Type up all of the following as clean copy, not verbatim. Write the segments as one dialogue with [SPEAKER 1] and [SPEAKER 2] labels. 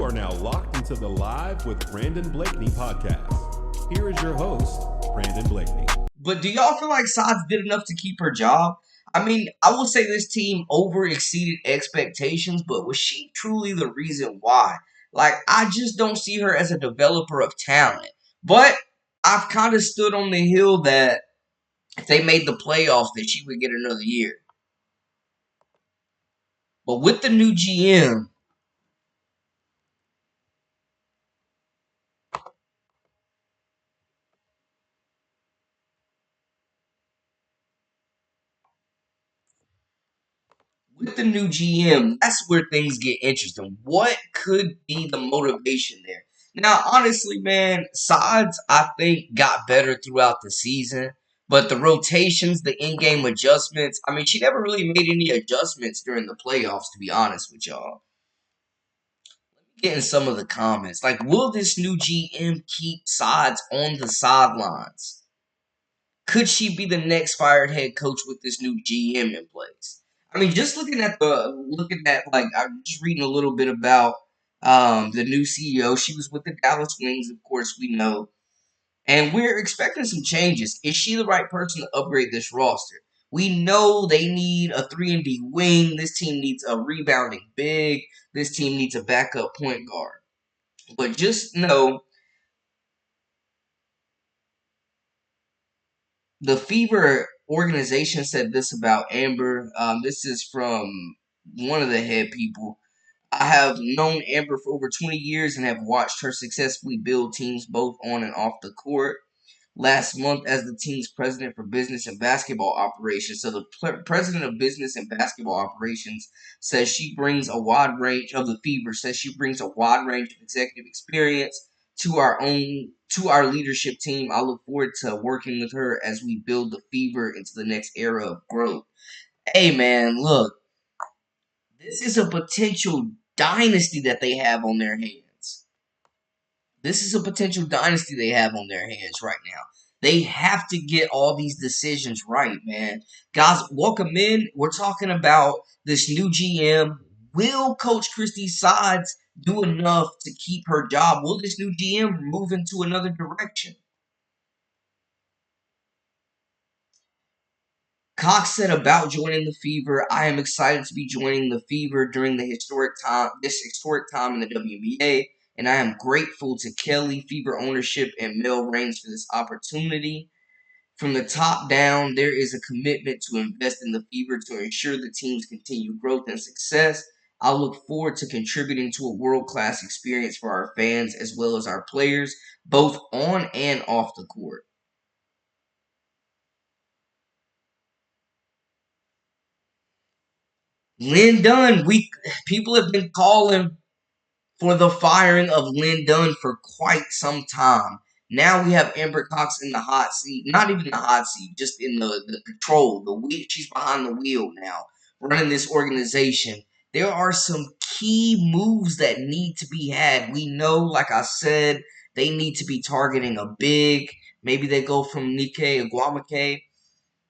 [SPEAKER 1] You are now locked into the Live with Brandon Blakeney podcast. Here is your host, Brandon Blakeney.
[SPEAKER 2] But do y'all feel like Sods did enough to keep her job? I mean, I will say this team over-exceeded expectations, but was she truly the reason why? Like, I just don't see her as a developer of talent. But I've kind of stood on the hill that if they made the playoffs, that she would get another year. But with the new GM, that's where things get interesting. What could be the motivation there? Now, honestly, man, Sods, I think, got better throughout the season. But the rotations, the in-game adjustments, I mean, she never really made any adjustments during the playoffs, to be honest with y'all. Getting some of the comments. Like, will this new GM keep Sods on the sidelines? Could she be the next fired head coach with this new GM in place? I mean, just looking at like I'm just reading a little bit about the new CEO. She was with the Dallas Wings, of course, we know. And we're expecting some changes. Is she the right person to upgrade this roster? We know they need a 3-and-D wing. This team needs a rebounding big. This team needs a backup point guard. But just know the Fever organization said this about Amber. This is from one of the head people. I have known Amber for over 20 years and have watched her successfully build teams both on and off the court. Last month, as the team's president for business and basketball operations, so the president of business and basketball operations says she brings a wide range of the Fever. Says she brings a wide range of executive experience to our leadership team. I look forward to working with her as we build the Fever into the next era of growth. Hey, man, look, this is a potential dynasty that they have on their hands. This is a potential dynasty they have on their hands right now. They have to get all these decisions right, man. Guys, welcome in. We're talking about this new GM. Will Coach Christie Sides do enough to keep her job? Will this new GM move into another direction? Cox said about joining the Fever, I am excited to be joining the Fever during this historic time in the WNBA, and I am grateful to Kelly, Fever ownership, and Mel Raines for this opportunity. From the top down, there is a commitment to invest in the Fever to ensure the team's continued growth and success. I look forward to contributing to a world-class experience for our fans as well as our players, both on and off the court. Lynn Dunn, people have been calling for the firing of Lynn Dunn for quite some time. Now we have Amber Cox in the hot seat. Not even the hot seat, just in the control. The wheel, she's behind the wheel now, running this organization. There are some key moves that need to be had. We know, like I said, they need to be targeting a big. Maybe they go from Nike Aguamake.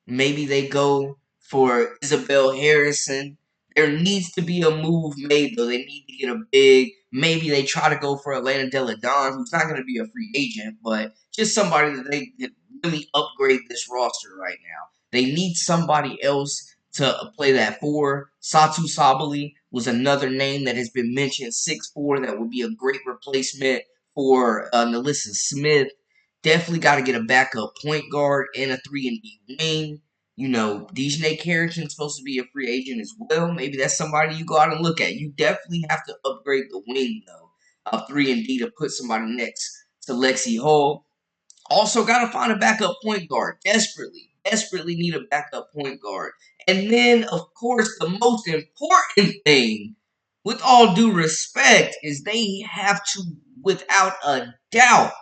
[SPEAKER 2] Maybe they go for Isabel Harrison. There needs to be a move made, though. They need to get a big. Maybe they try to go for Atlanta Deladon, who's not going to be a free agent, but just somebody that they could really upgrade this roster right now. They need somebody else to play that for. Satu Sabali was another name that has been mentioned, 6'4", that would be a great replacement for Nalissa Smith. Definitely got to get a backup point guard and a 3-and-D wing. You know, Dejanay Carrington's supposed to be a free agent as well. Maybe that's somebody you go out and look at. You definitely have to upgrade the wing, though. 3-and-D to put somebody next to Lexi Hall. Also got to find a backup point guard. Desperately need a backup point guard. And then, of course, the most important thing, with all due respect, is they have to, without a doubt,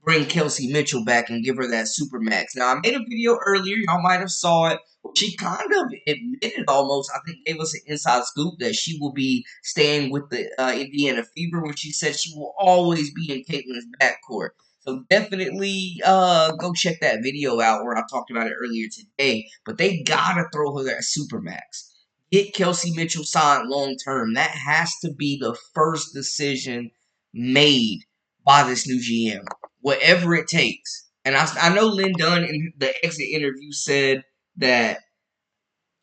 [SPEAKER 2] bring Kelsey Mitchell back and give her that Supermax. Now, I made a video earlier. Y'all might have saw it. She kind of admitted almost, I think gave us an inside scoop that she will be staying with the Indiana Fever, where she said she will always be in Caitlin's backcourt. So definitely go check that video out where I talked about it earlier today. But they got to throw her that Supermax. get Kelsey Mitchell signed long term. That has to be the first decision made by this new GM, whatever it takes. And I know Lynn Dunn in the exit interview said that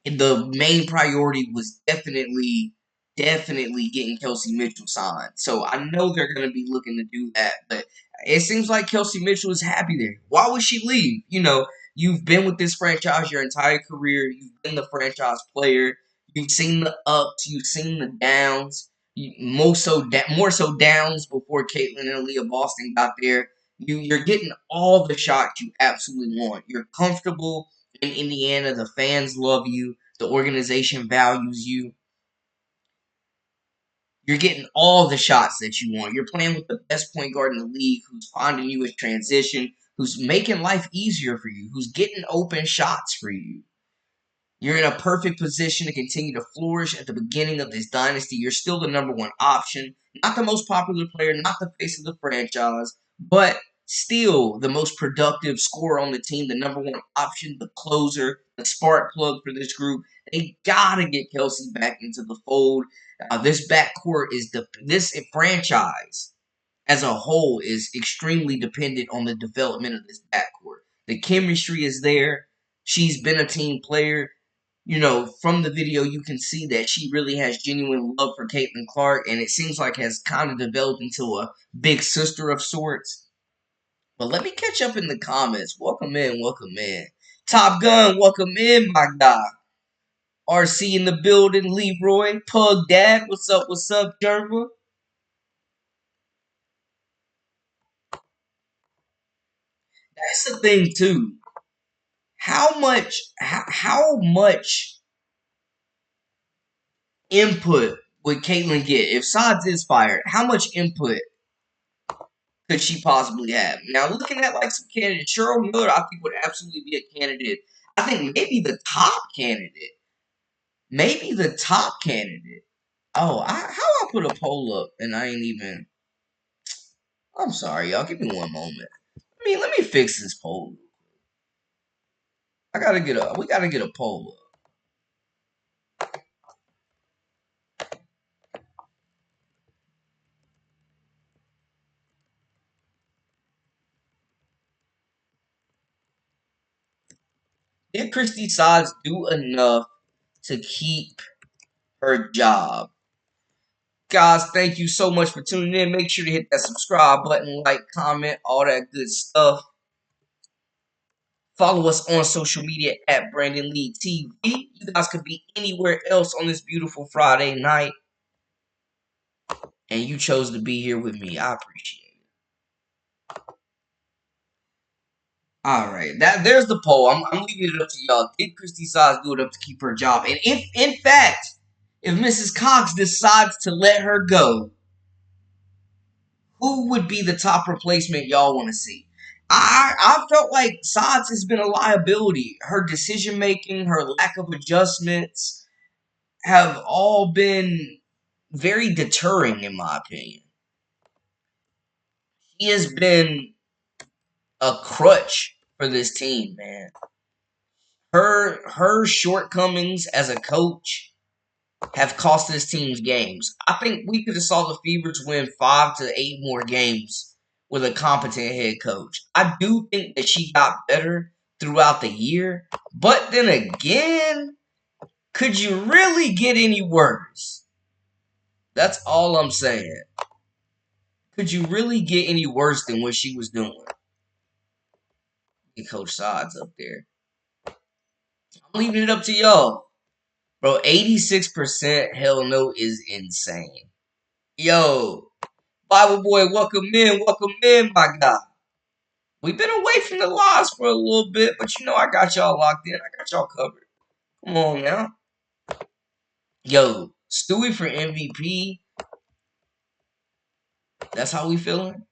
[SPEAKER 2] the main priority was definitely getting Kelsey Mitchell signed. So I know they're going to be looking to do that. But it seems like Kelsey Mitchell is happy there. Why would she leave? You know, you've been with this franchise your entire career. You've been the franchise player. You've seen the ups. You've seen the downs. More so downs before Caitlin and Leah Boston got there. You're getting all the shots you absolutely want. You're comfortable in Indiana. The fans love you. The organization values you. You're getting all the shots that you want. You're playing with the best point guard in the league who's finding you with transition, who's making life easier for you, who's getting open shots for you. You're in a perfect position to continue to flourish at the beginning of this dynasty. You're still the number one option. Not the most popular player, not the face of the franchise, but still the most productive scorer on the team, the number one option, the closer, the spark plug for this group. They gotta get Kelsey back into the fold. This backcourt this franchise as a whole is extremely dependent on the development of this backcourt. The chemistry is there. She's been a team player. You know, from the video, you can see that she really has genuine love for Caitlin Clark, and it seems like has kind of developed into a big sister of sorts. But let me catch up in the comments. Welcome in, welcome in. Top Gun, welcome in, my guy. RC in the building, Leroy, Pug Dad, what's up, Jerva? That's the thing, too. How much input would Caitlin get if Sods is fired? How much input could she possibly have? Now, looking at like some candidates, Cheryl Miller, I think would absolutely be a candidate. I think maybe the top candidate. Maybe the top candidate. Oh, how I put a poll up and I ain't even. I'm sorry, y'all. Give me one moment. Let me fix this poll. We gotta get a poll up. Did Christie Sods do enough to keep her job? Guys, thank you so much for tuning in. Make sure to hit that subscribe button, like, comment, all that good stuff. Follow us on social media at Brandon Lee TV. You guys could be anywhere else on this beautiful Friday night. And you chose to be here with me. I appreciate it. Alright, there's the poll. I'm leaving it up to y'all. Did Christie Sods do enough to keep her job? And if, in fact, if Mrs. Cox decides to let her go, who would be the top replacement y'all want to see? I felt like Sods has been a liability. Her decision making, her lack of adjustments have all been very deterring, in my opinion. She has been a crutch for this team, man. Her shortcomings as a coach have cost this team's games. I think we could have saw the Fevers win 5 to 8 more games with a competent head coach. I do think that she got better throughout the year, but then again, could you really get any worse? That's all I'm saying. Could you really get any worse than what she was doing? Get Coach Sods up there. I'm leaving it up to y'all. Bro, 86% hell no is insane. Yo, Bible boy, welcome in, my guy. We've been away from the lives for a little bit, but you know I got y'all locked in. I got y'all covered. Come on now. Yo, Stewie for MVP. That's how we feeling?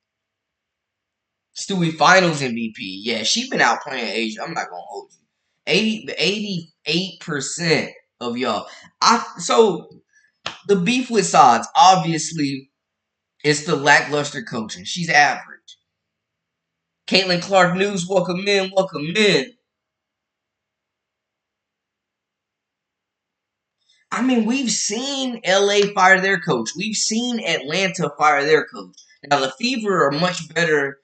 [SPEAKER 2] Stewie Finals MVP. Yeah, she been out playing Asia. I'm not gonna hold you. 88% of y'all. So the beef with Sods, obviously, it's the lackluster coaching. She's average. Caitlin Clark News, welcome in, welcome in. I mean, we've seen LA fire their coach. We've seen Atlanta fire their coach. Now the Fever are much better,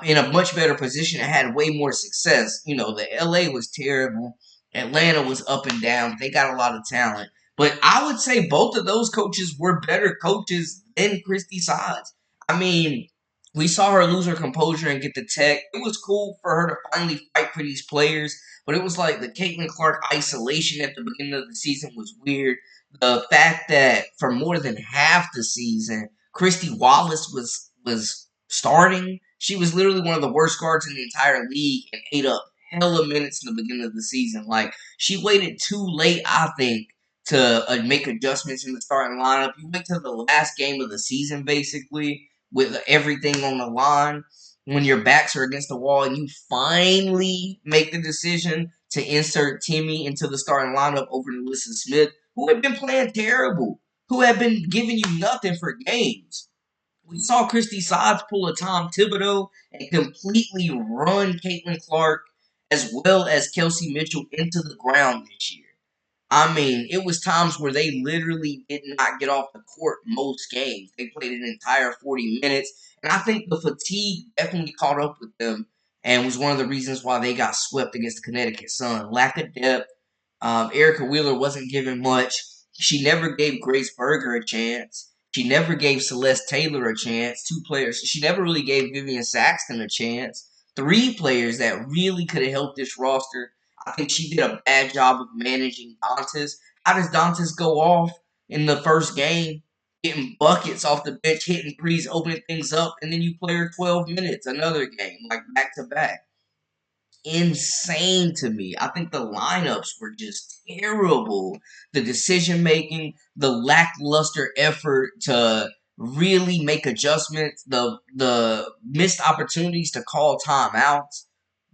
[SPEAKER 2] in a much better position and had way more success. You know, the LA was terrible. Atlanta was up and down. They got a lot of talent. But I would say both of those coaches were better coaches than Christie Sides. I mean, we saw her lose her composure and get the tech. It was cool for her to finally fight for these players. But it was like the Caitlin Clark isolation at the beginning of the season was weird. The fact that for more than half the season, Christy Wallace was starting. She was literally one of the worst guards in the entire league and ate up hella minutes in the beginning of the season. Like she waited too late, I think, to make adjustments in the starting lineup. You wait till the last game of the season, basically, with everything on the line when your backs are against the wall and you finally make the decision to insert Timmy into the starting lineup over Melissa Smith, who had been playing terrible, who had been giving you nothing for games. We saw Christy Sides pull a Tom Thibodeau and completely run Caitlin Clark as well as Kelsey Mitchell into the ground this year. I mean, it was times where they literally did not get off the court most games. They played an entire 40 minutes. And I think the fatigue definitely caught up with them and was one of the reasons why they got swept against the Connecticut Sun. Lack of depth. Erica Wheeler wasn't given much. She never gave Grace Berger a chance. She never gave Celeste Taylor a chance. Two players. She never really gave Vivian Saxton a chance. Three players that really could have helped this roster. I think she did a bad job of managing Dantas. How does Dantas go off in the first game, getting buckets off the bench, hitting threes, opening things up, and then you play her 12 minutes another game, like back to back? Insane to me. I think the lineups were just terrible. The decision making, the lackluster effort to really make adjustments, the missed opportunities to call timeouts,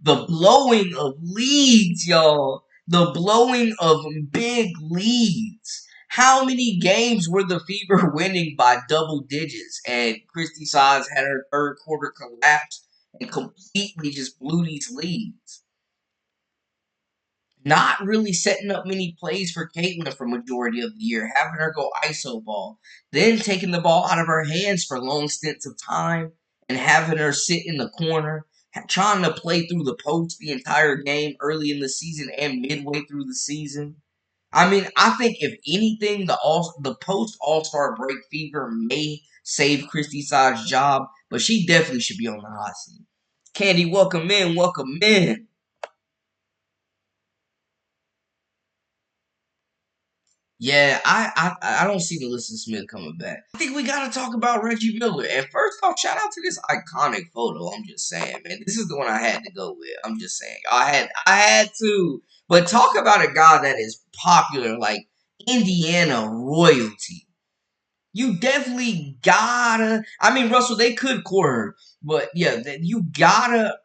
[SPEAKER 2] the blowing of leads, y'all. The blowing of big leads. How many games were the Fever winning by double digits? And Christy Sides had her third quarter collapse and completely just blew these leads. Not really setting up many plays for Caitlin for majority of the year, having her go ISO ball, then taking the ball out of her hands for long stints of time, and having her sit in the corner, trying to play through the post the entire game early in the season and midway through the season. I mean, I think if anything, the post All Star break fever may save Christy Side's job, but she definitely should be on the hot seat. Candy, welcome in, welcome in. Yeah, I don't see Melissa Smith coming back. I think we gotta talk about Reggie Miller. And first off, shout out to this iconic photo. I'm just saying, man. This is the one I had to go with. I'm just saying. I had to. But talk about a guy that is popular, like Indiana royalty. You definitely gotta. I mean, Russell, they could court her, but yeah, you gotta.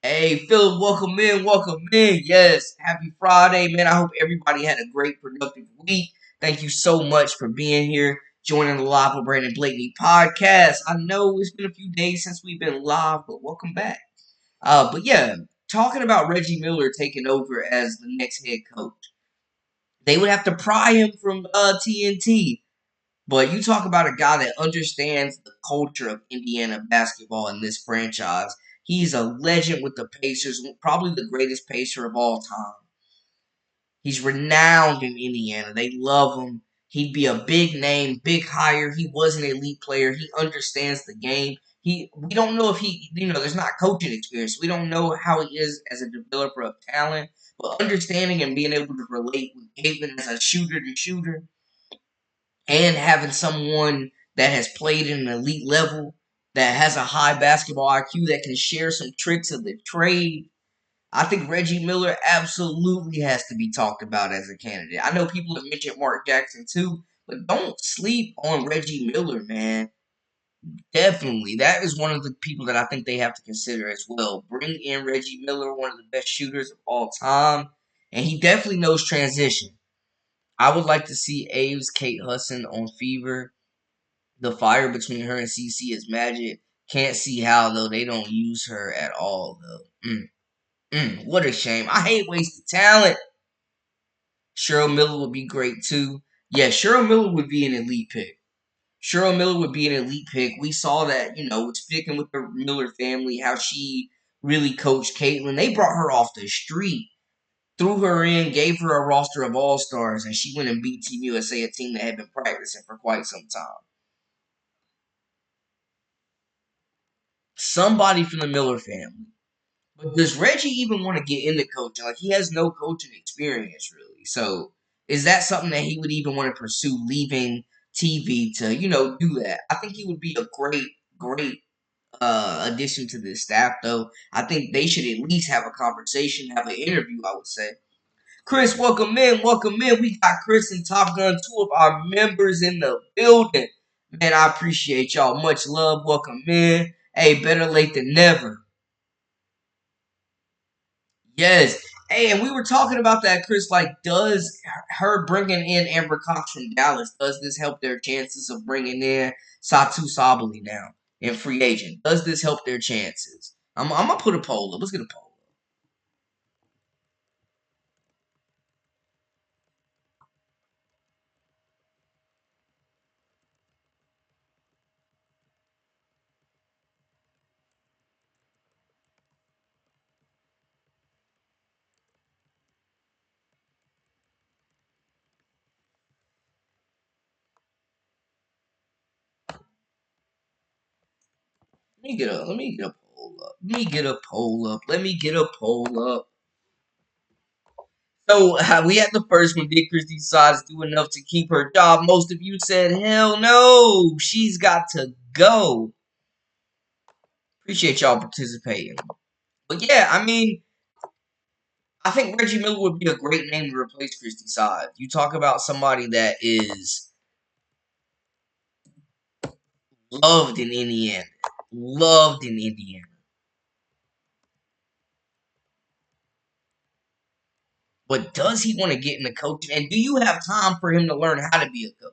[SPEAKER 2] Hey, Philip, welcome in, welcome in. Yes, happy Friday, man. I hope everybody had a great, productive week. Thank you so much for being here, joining the Live with Brandon Blakeney podcast. I know it's been a few days since we've been live, but welcome back. But yeah, talking about Reggie Miller taking over as the next head coach, they would have to pry him from TNT. But you talk about a guy that understands the culture of Indiana basketball in this franchise. He's a legend with the Pacers, probably the greatest Pacer of all time. He's renowned in Indiana. They love him. He'd be a big name, big hire. He was an elite player. He understands the game. We don't know if there's not coaching experience. We don't know how he is as a developer of talent, but understanding and being able to relate with Caitlin as a shooter to shooter, and having someone that has played in an elite level, that has a high basketball IQ, that can share some tricks of the trade. I think Reggie Miller absolutely has to be talked about as a candidate. I know people have mentioned Mark Jackson too, but don't sleep on Reggie Miller, man. Definitely. That is one of the people that I think they have to consider as well. Bring in Reggie Miller, one of the best shooters of all time, and he definitely knows transition. I would like to see Aves, Kate Hudson on Fever. The fire between her and CC is magic. Can't see how though they don't use her at all though. What a shame. I hate wasted talent. Cheryl Miller would be great too. Yeah, Cheryl Miller would be an elite pick. Cheryl Miller would be an elite pick. We saw that, with sticking with the Miller family, how she really coached Caitlyn. They brought her off the street, threw her in, gave her a roster of all-stars, and she went and beat Team USA, a team that had been practicing for quite some time. Somebody from the Miller family. But does Reggie even want to get into coaching? Like, he has no coaching experience, really. So, is that something that he would even want to pursue, leaving TV to, do that? I think he would be a great addition to the staff, though. I think they should at least have a conversation, have an interview, I would say. Chris, welcome in, welcome in. We got Chris and Top Gun, two of our members in the building. Man, I appreciate y'all. Much love. Welcome in. Hey, better late than never. Yes. Hey, and we were talking about that, Chris. Like, does her bringing in Amber Cox from Dallas, does this help their chances of bringing in Satu Sabali now in free agent? Does this help their chances? I'm going to put a poll up. Let's get a poll up. Let me get a poll up. Let me get a poll up. Let me get a poll up. So we had the first one. Did Christie decides do enough to keep her job? Most of you said, hell no. She's got to go. Appreciate y'all participating. But yeah, I mean, I think Reggie Miller would be a great name to replace Christie Side. You talk about somebody that is loved in Indiana. Loved in Indiana. But does he want to get into coaching? And do you have time for him to learn how to be a coach?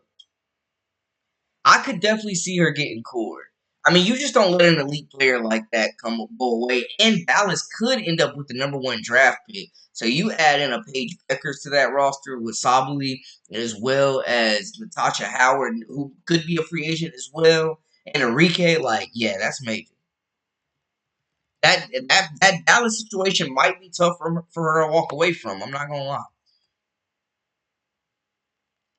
[SPEAKER 2] I could definitely see her getting cored. I mean, you just don't let an elite player like that go away. And Dallas could end up with the number one draft pick. So you add in a Paige Beckers to that roster with Sabali as well as Natasha Howard, who could be a free agent as well, and Enrique. Like, yeah, that's major. That Dallas situation might be tough for her to walk away from. I'm not gonna lie.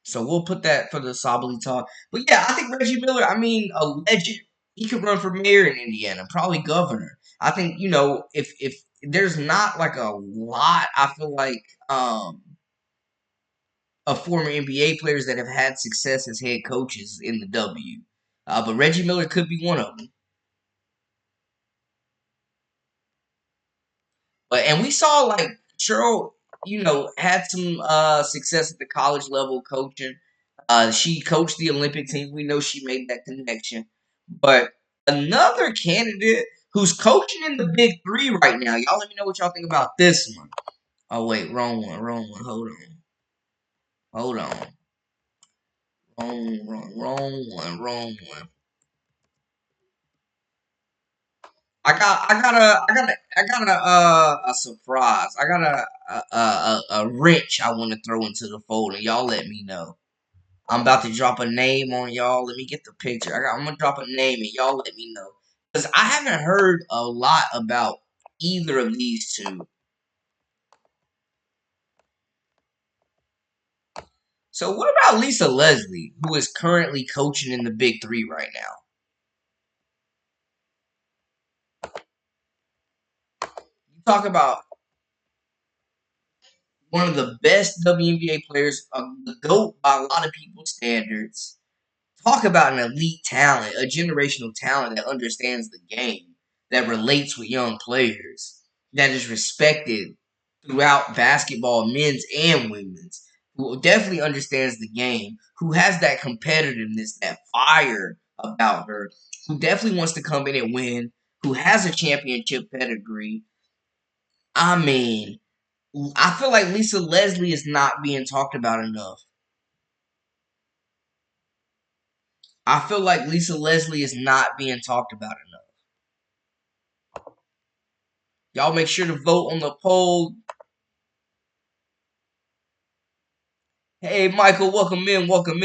[SPEAKER 2] So we'll put that for the Sabali talk. But yeah, I think Reggie Miller, I mean, a legend. He could run for mayor in Indiana, probably governor. I think, if there's not like a lot, I feel like of former NBA players that have had success as head coaches in the W. But Reggie Miller could be one of them. And we saw like Cheryl, had some success at the college level coaching. She coached the Olympic team. We know she made that connection. But another candidate who's coaching in the Big Three right now. Y'all let me know what y'all think about this one. Oh wait, wrong one, wrong one. Hold on. Wrong one. I got a surprise. I got a wrench I want to throw into the fold, and y'all let me know. I'm about to drop a name on y'all. Let me get the picture. I'm gonna drop a name, and y'all let me know because I haven't heard a lot about either of these two. So what about Lisa Leslie, who is currently coaching in the Big Three right now? You talk about one of the best WNBA players, the GOAT by a lot of people's standards. Talk about an elite talent, a generational talent that understands the game, that relates with young players, that is respected throughout basketball, men's and women's, who definitely understands the game, who has that competitiveness, that fire about her, who definitely wants to come in and win, who has a championship pedigree. I mean, I feel like Lisa Leslie is not being talked about enough. I feel like Lisa Leslie is not being talked about enough. Y'all make sure to vote on the poll. Hey, Michael, welcome in, welcome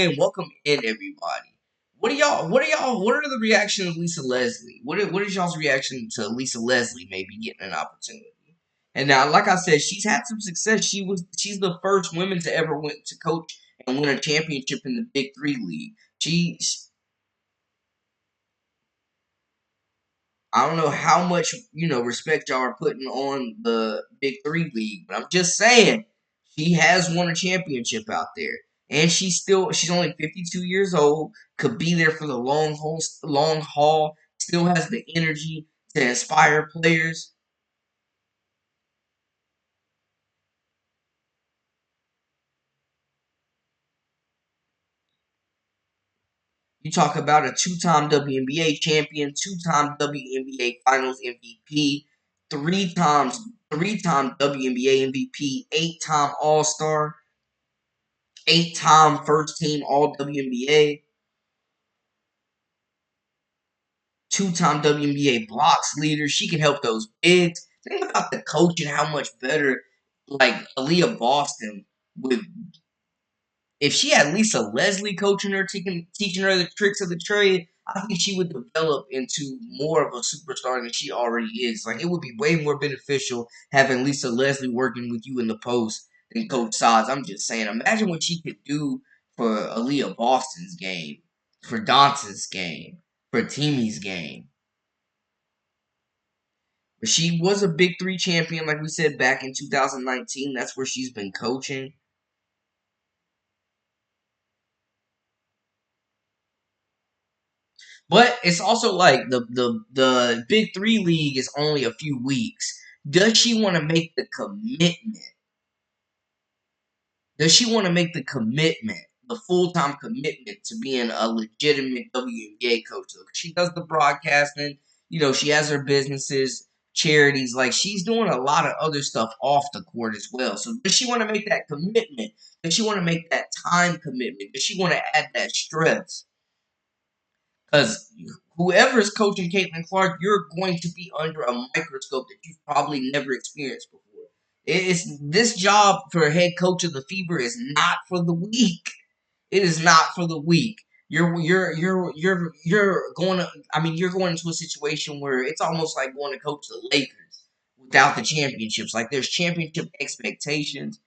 [SPEAKER 2] in, everybody. What are the reactions of Lisa Leslie? What is y'all's reaction to Lisa Leslie maybe getting an opportunity? And now, like I said, she's had some success. She's the first woman to ever went to coach and win a championship in the Big Three league. I don't know how much respect y'all are putting on the Big Three league, but I'm just saying she has won a championship out there, and she's only 52 years old, could be there for the long haul, still has the energy to inspire players. You talk about a two-time WNBA champion, two-time WNBA Finals MVP, three times three-time WNBA MVP, eight-time All-Star, eight-time first-team All WNBA, two-time WNBA blocks leader. She can help those bigs. Think about the coaching, how much better like Aaliyah Boston would if she had Lisa Leslie coaching her, teaching her the tricks of the trade. I think she would develop into more of a superstar than she already is. Like it would be way more beneficial having Lisa Leslie working with you in the post than Coach Sods. I'm just saying. Imagine what she could do for Aaliyah Boston's game, for Dance's game, for Timmy's game. But she was a Big Three champion, like we said, back in 2019. That's where she's been coaching. But it's also like the Big Three league is only a few weeks. Does she want to make the commitment? Does she want to make the commitment, the full time commitment to being a legitimate WNBA coach? So she does the broadcasting. She has her businesses, charities. Like she's doing a lot of other stuff off the court as well. So does she want to make that commitment? Does she want to make that time commitment? Does she want to add that stress? Because whoever is coaching Caitlin Clark, you're going to be under a microscope that you've probably never experienced before. It's this job for head coach of the Fever is not for the weak. It is not for the weak. You're going to. I mean, you're going into a situation where it's almost like going to coach the Lakers without the championships. Like there's championship expectations.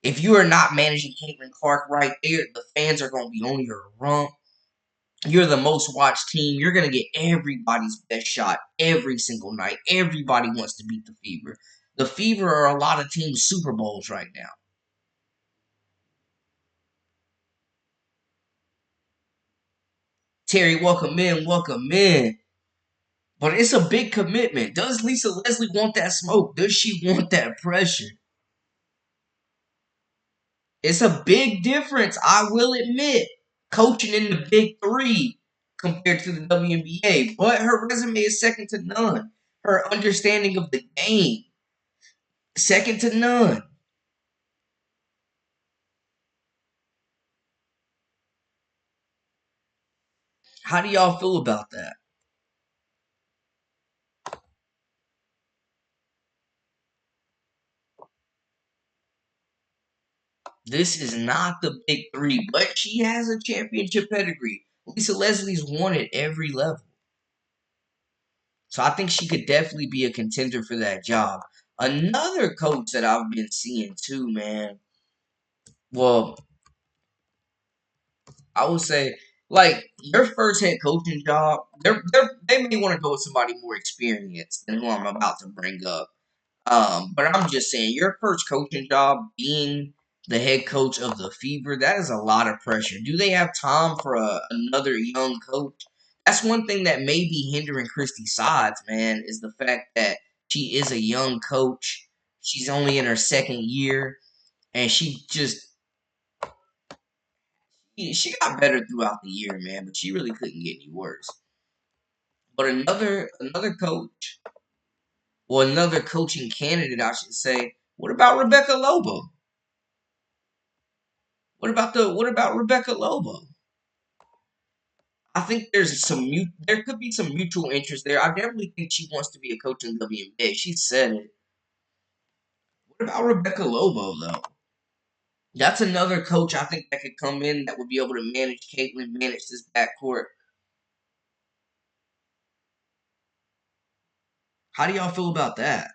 [SPEAKER 2] If you are not managing Caitlin Clark right there, the fans are going to be on your rump. You're the most watched team. You're going to get everybody's best shot every single night. Everybody wants to beat the Fever. The Fever are a lot of teams' Super Bowls right now. Terry, welcome in, welcome in. But it's a big commitment. Does Lisa Leslie want that smoke? Does she want that pressure? It's a big difference, I will admit, coaching in the Big Three compared to the WNBA. But her resume is second to none. Her understanding of the game, second to none. How do y'all feel about that? This is not the Big Three, but she has a championship pedigree. Lisa Leslie's won at every level. So I think she could definitely be a contender for that job. Another coach that I've been seeing too, man. Well, I would say, like, your first head coaching job, they may want to go with somebody more experienced than who I'm about to bring up. But I'm just saying, your first coaching job being the head coach of the Fever, that is a lot of pressure. Do they have time for another young coach? That's one thing that may be hindering Christie Sides, man, is the fact that she is a young coach. She's only in her second year, and she got better throughout the year, man, but she really couldn't get any worse. But another coach, or another coaching candidate, I should say. What about Rebecca Lobo? What about Rebecca Lobo? I think there could be some mutual interest there. I definitely think she wants to be a coach in the WNBA. She said it. What about Rebecca Lobo though? That's another coach I think that could come in that would be able to manage Caitlyn, manage this backcourt. How do y'all feel about that?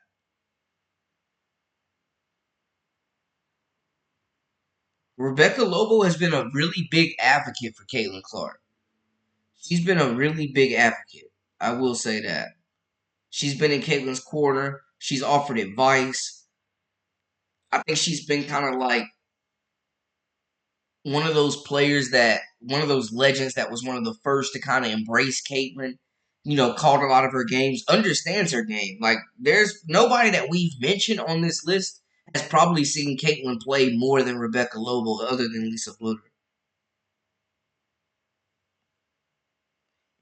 [SPEAKER 2] Rebecca Lobo has been a really big advocate for Caitlin Clark. She's been a really big advocate. I will say that. She's been in Caitlin's corner. She's offered advice. I think she's been kind of like one of those legends that was one of the first to kind of embrace Caitlyn. Called a lot of her games, understands her game. Like, there's nobody that we've mentioned on this list has probably seen Caitlyn play more than Rebecca Lobo, other than Lisa Bluder.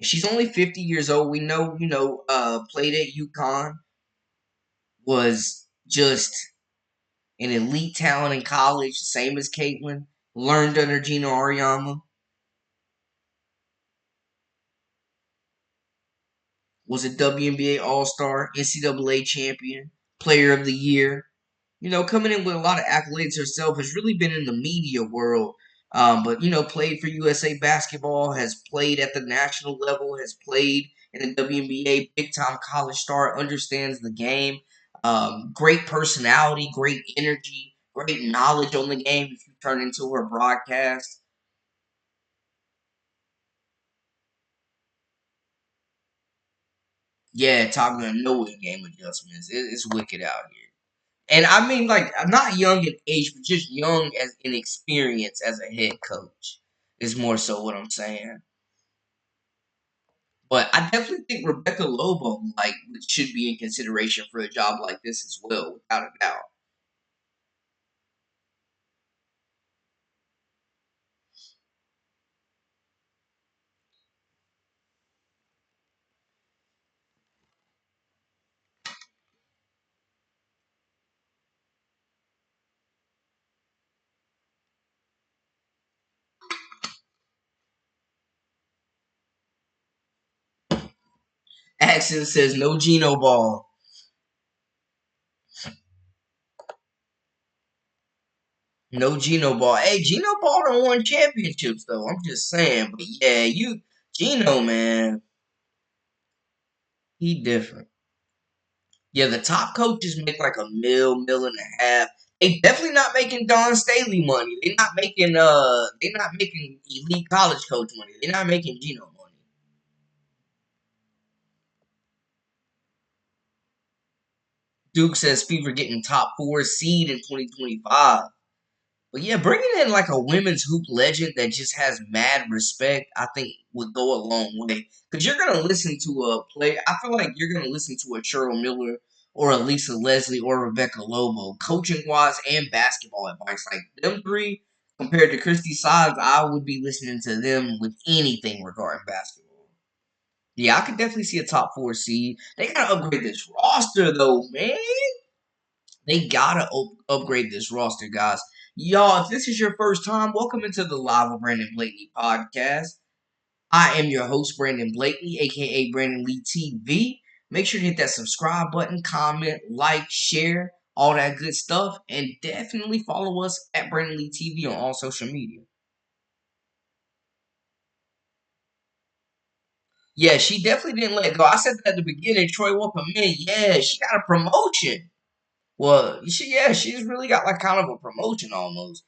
[SPEAKER 2] She's only 50 years old. We know, played at UConn, was just an elite talent in college, same as Caitlyn. Learned under Gino Auriemma. Was a WNBA All-Star, NCAA champion, Player of the Year. Coming in with a lot of accolades herself, has really been in the media world. But played for USA Basketball, has played at the national level, has played in the WNBA, big time college star, understands the game. Great personality, great energy, great knowledge on the game. If you turn into her broadcast, yeah, talking to no game adjustments. It's wicked out here. And I mean, like, I'm not young in age, but just young as in experience as a head coach is more so what I'm saying. But I definitely think Rebecca Lobo should be in consideration for a job like this as well, without a doubt. Accent says no Gino Ball. No Gino Ball. Hey, Gino Ball done won championships though. I'm just saying. But yeah, Gino, man, he different. Yeah, the top coaches make like a mil and a half. They definitely not making Don Staley money. They're not making elite college coach money. They're not making Gino money. Duke says Fever getting top 4 seed in 2025. But yeah, bringing in like a women's hoop legend that just has mad respect, I think would go a long way. Because you're gonna listen to a play. I feel like you're gonna listen to a Cheryl Miller or a Lisa Leslie or Rebecca Lobo, coaching wise and basketball advice. Like them three compared to Christie Sides, I would be listening to them with anything regarding basketball. Yeah, I could definitely see a top 4 seed. They gotta upgrade this roster though, man. They gotta upgrade this roster, guys. Y'all, if this is your first time, welcome into the Live with Brandon Blakely podcast. I am your host, Brandon Blakely, aka Brandon Lee TV. Make sure to hit that subscribe button, comment, like, share, all that good stuff, and definitely follow us at Brandon Lee TV on all social media. Yeah, she definitely didn't let go. I said that at the beginning. Troy welcome in. Yeah, she got a promotion. Well, she's really got like kind of a promotion almost.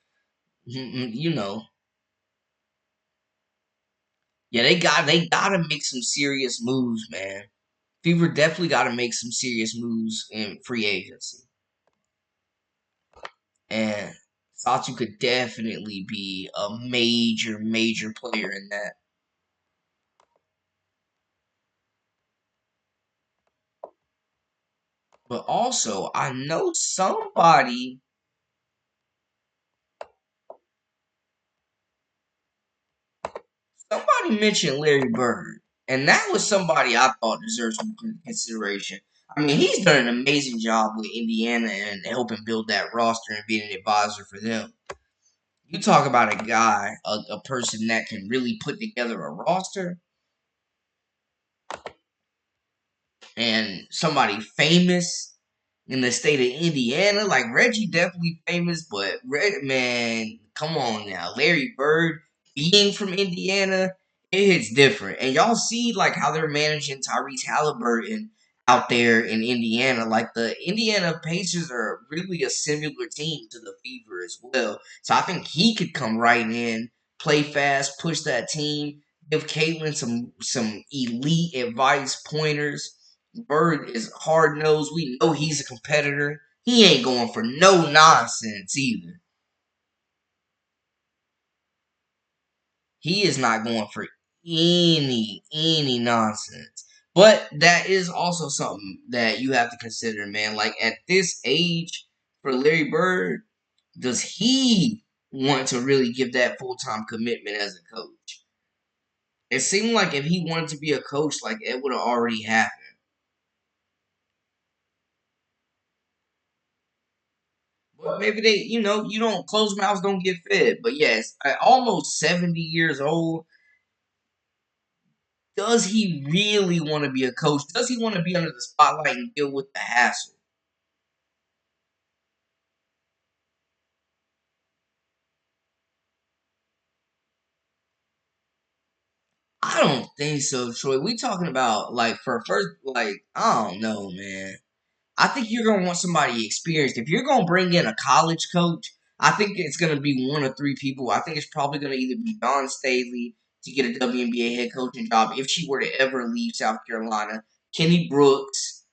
[SPEAKER 2] You know, yeah, they gotta make some serious moves, man. Fever definitely gotta make some serious moves in free agency. And Satu could definitely be a major player in that. But also, I know somebody mentioned Larry Bird. And that was somebody I thought deserves some consideration. I mean, he's done an amazing job with Indiana and helping build that roster and being an advisor for them. You talk about a guy, a person that can really put together a roster and somebody famous. in the state of Indiana. Like Reggie definitely famous, but man, come on now, Larry Bird being from Indiana, it hits different. And y'all see like how they're managing Tyrese Halliburton out there in Indiana. Like the Indiana Pacers are really a similar team to the Fever as well. So I think he could come right in, play fast, push that team, give Caitlin some elite advice pointers. Bird is hard nosed. We know he's a competitor. He ain't going for no nonsense either. He is not going for any nonsense. But that is also something that you have to consider, man. Like at this age for Larry Bird, does he want to really give that full time commitment as a coach? It seemed like if he wanted to be a coach, like it would have already happened. But maybe they, you don't close mouths don't get fed. But yes, at almost 70 years old, does he really want to be a coach? Does he want to be under the spotlight and deal with the hassle? I don't think so, Troy. We talking about like for first, like I don't know, man. I think you're gonna want somebody experienced. If you're gonna bring in a college coach, I think it's gonna be one of three people. I think it's probably gonna either be Dawn Staley to get a WNBA head coaching job if she were to ever leave South Carolina. Kenny Brooks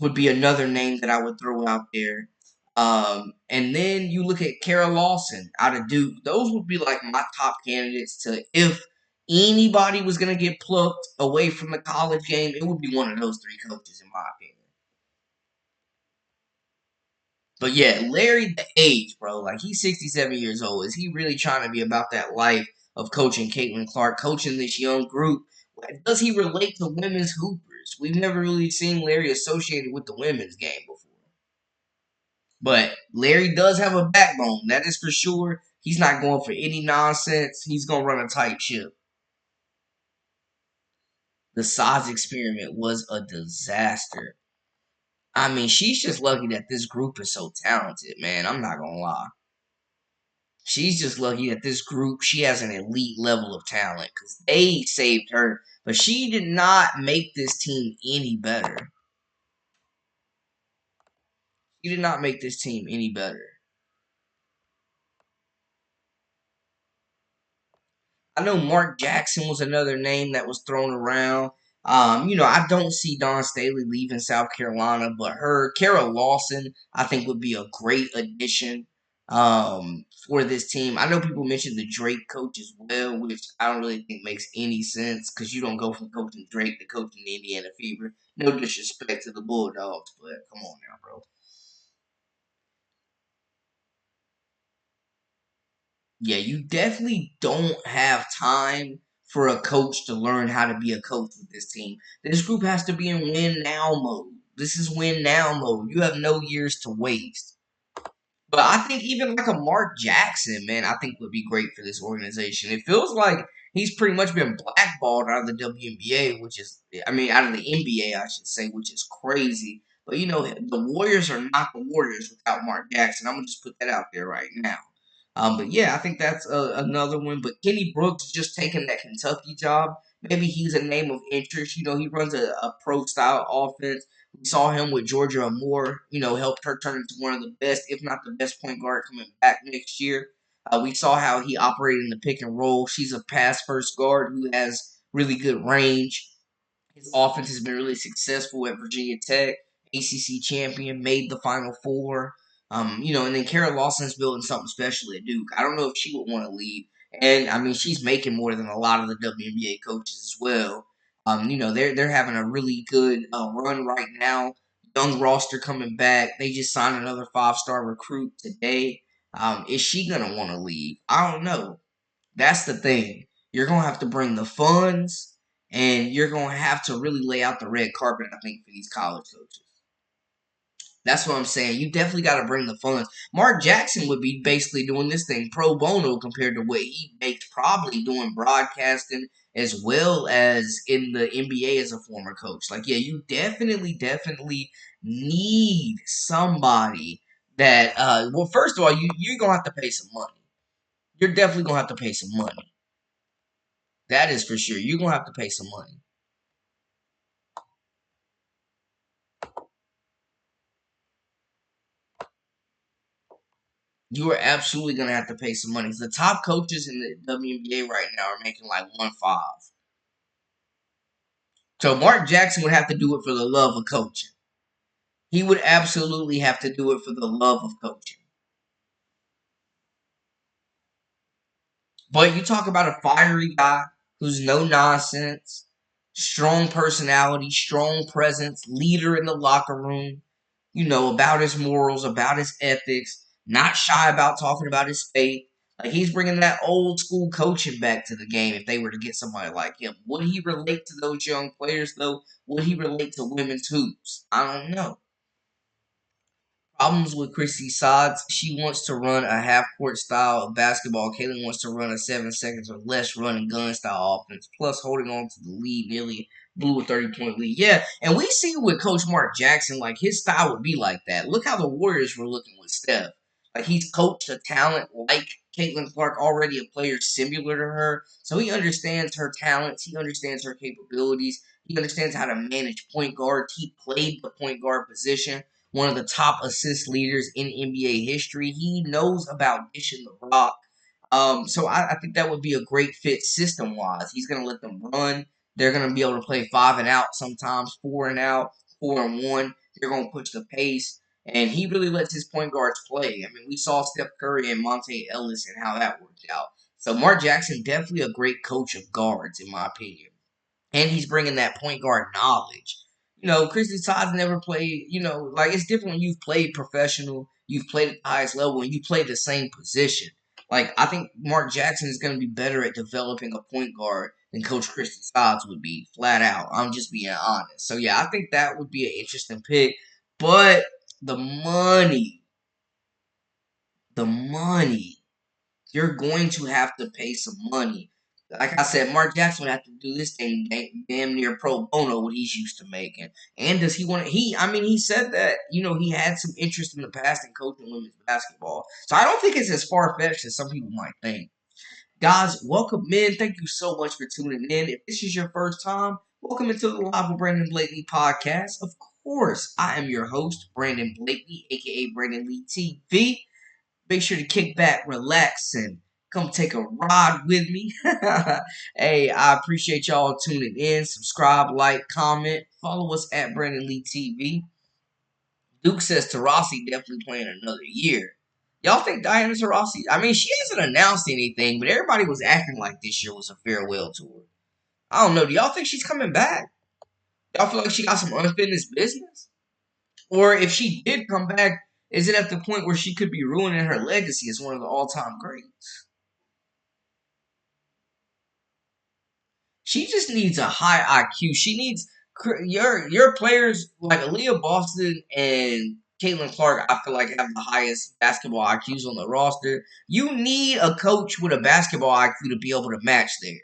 [SPEAKER 2] would be another name that I would throw out there. And then you look at Kara Lawson out of Duke. Those would be like my top candidates to if anybody was gonna get plucked away from the college game, it would be one of those three coaches in my opinion. But yeah, Larry, the age, bro, like he's 67 years old. Is he really trying to be about that life of coaching Caitlin Clark, coaching this young group? Does he relate to women's hoopers? We've never really seen Larry associated with the women's game before. But Larry does have a backbone, that is for sure. He's not going for any nonsense. He's going to run a tight ship. The size experiment was a disaster. I mean, she's just lucky that this group is so talented, man. I'm not going to lie. She's just lucky that this group, she has an elite level of talent because they saved her. But she did not make this team any better. She did not make this team any better. I know Mark Jackson was another name that was thrown around. I don't see Dawn Staley leaving South Carolina, but her, Kara Lawson, I think would be a great addition for this team. I know people mentioned the Drake coach as well, which I don't really think makes any sense because you don't go from coaching Drake to coaching the Indiana Fever. No disrespect to the Bulldogs, but come on now, bro. Yeah, you definitely don't have time for a coach to learn how to be a coach with this team. This group has to be in win now mode. This is win now mode. You have no years to waste. But I think even like a Mark Jackson, man, I think would be great for this organization. It feels like he's pretty much been blackballed out of the WNBA, which is, I mean, out of the NBA, I should say, which is crazy. But the Warriors are not the Warriors without Mark Jackson. I'm gonna just put that out there right now. But yeah, I think that's another one. But Kenny Brooks just taking that Kentucky job. Maybe he's a name of interest. He runs a pro style offense. We saw him with Georgia Moore, helped her turn into one of the best, if not the best point guard coming back next year. We saw how he operated in the pick and roll. She's a pass first guard who has really good range. His offense has been really successful at Virginia Tech, ACC champion, made the Final Four. And then Kara Lawson's building something special at Duke. I don't know if she would want to leave. And I mean, she's making more than a lot of the WNBA coaches as well. They're having a really good run right now. Young roster coming back. They just signed another 5-star recruit today. Is she gonna want to leave? I don't know. That's the thing. You're gonna have to bring the funds, and you're gonna have to really lay out the red carpet. I think for these college coaches. That's what I'm saying. You definitely got to bring the funds. Mark Jackson would be basically doing this thing pro bono compared to what he makes probably doing broadcasting as well as in the NBA as a former coach. Like, yeah, you definitely need somebody that, well, first of all, you're going to have to pay some money. You're definitely going to have to pay some money. That is for sure. You're going to have to pay some money. You are absolutely going to have to pay some money. The top coaches in the WNBA right now are making like 1.5. So Mark Jackson would have to do it for the love of coaching. He would absolutely have to do it for the love of coaching. But you talk about a fiery guy who's no nonsense, strong personality, strong presence, leader in the locker room, about his morals, about his ethics, not shy about talking about his faith. Like, he's bringing that old school coaching back to the game if they were to get somebody like him. Would he relate to those young players, though? Would he relate to women's hoops? I don't know. Problems with Christie Sods. She wants to run a half-court style of basketball. Caitlin wants to run a 7 seconds or less run and gun style offense, plus holding on to the lead, nearly blew a 30-point lead. Yeah, and we see with Coach Mark Jackson, like, his style would be like that. Look how the Warriors were looking with Steph. Like, he's coached a talent like Caitlin Clark, already a player similar to her. So he understands her talents. He understands her capabilities. He understands how to manage point guards. He played the point guard position, one of the top assist leaders in NBA history. He knows about dishing the rock. So I think that would be a great fit system wise. He's going to let them run. They're going to be able to play 5 and out sometimes, 4 and out, 4 and 1. They're going to push the pace. And he really lets his point guards play. I mean, we saw Steph Curry and Monte Ellis and how that worked out. So Mark Jackson, definitely a great coach of guards, in my opinion. And he's bringing that point guard knowledge. Christie Todd's never played, like, it's different when you've played professional, you've played at the highest level, and you play the same position. Like, I think Mark Jackson is going to be better at developing a point guard than Coach Christie Stotts would be, flat out. I'm just being honest. So, yeah, I think that would be an interesting pick. But the money, you're going to have to pay some money. Like I said, Mark Jackson would have to do this thing damn near pro bono what he's used to making. And does he want to? He said that he had some interest in the past in coaching women's basketball. So I don't think it's as far fetched as some people might think. Guys, welcome in. Thank you so much for tuning in. If this is your first time, welcome into the Live with Brandon Blakely podcast. Of course, I am your host, Brandon Blakely, aka Brandon Lee TV. Make sure to kick back, relax, and come take a ride with me. Hey, I appreciate y'all tuning in. Subscribe, like, comment. Follow us at Brandon Lee TV. Duke says Taurasi definitely playing another year. Y'all think Diana Taurasi? I mean, she hasn't announced anything, but everybody was acting like this year was a farewell tour. I don't know. Do y'all think she's coming back? Y'all feel like she got some unfinished business? Or if she did come back, is it at the point where she could be ruining her legacy as one of the all-time greats? She just needs a high IQ. She needs your players like Aaliyah Boston and Caitlin Clark. I feel like have the highest basketball IQs on the roster. You need a coach with a basketball IQ to be able to match theirs.